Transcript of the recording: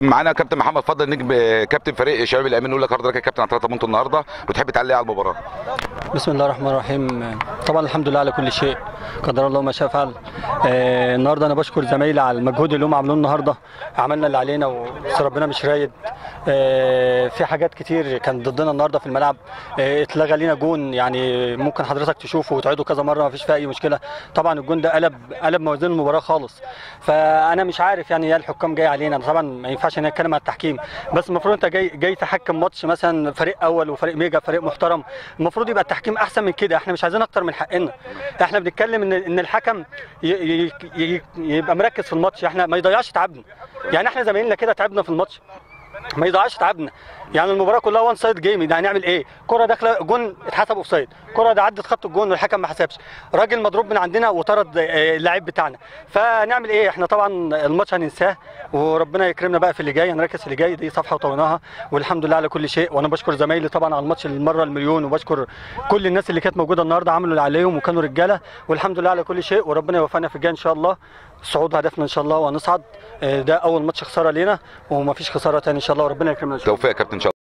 معانا كابتن محمد فضل نجم كابتن فريق شباب الامين. نقول لك حضرتك يا كابتن على 3 بونت النهارده، وتحب تعلق على المباراه؟ بسم الله الرحمن الرحيم. طبعا الحمد لله على كل شيء، قدر الله ما شاء فعل. النهارده انا بشكر زمايلي على المجهود اللي هم عملوه النهارده. عملنا اللي علينا بس ربنا مش رايد. في حاجات كتير كانت ضدنا النهارده في الملعب. اتلغى لينا جون، يعني ممكن حضرتك تشوفه وتعيده كذا مره، ما فيش فيها اي مشكله. طبعا الجون ده قلب موازين المباراه خالص. فانا مش عارف يعني يا الحكام جاي علينا. طبعا ما ينفعش ان اتكلم على التحكيم، بس المفروض انت جاي تحكم ماتش مثلا فريق اول وفريق ميجا، فريق محترم. المفروض يبقى التحكيم احسن من كده. احنا مش عايزين اكتر من حقنا. احنا بنتكلم ان الحكم يبقى مركز في الماتش، احنا ما يضيعش تعبنا. يعني احنا زمايلنا كده تعبنا في الماتش، ما يضيعش تعبنا. يعني المباراه كلها وان سايد جيم، ده هنعمل ايه؟ كره داخله جون اتحسب اوف سايد، كره ده عدت خط الجون والحكم ما حسبش، راجل مضروب من عندنا وطرد اللاعب بتاعنا. فنعمل ايه؟ احنا طبعا الماتش هننساه وربنا يكرمنا بقى في اللي جاي. هنركز في اللي جاي، دي صفحه وطويناها والحمد لله على كل شيء. وانا بشكر زمايلي طبعا على الماتش المره المليون، وبشكر كل الناس اللي كانت موجوده النهارده، عملوا اللي عليهم وكانوا رجاله، والحمد لله على كل شيء. وربنا يوفقنا في الجاي ان شاء الله. الصعود هدفنا ان شاء الله وهنصعد. ده اول ماتش خساره لينا ومفيش خساره ثاني ان شاء الله، وربنا يكرمنا ان شاء الله. توفيق يا كابتن.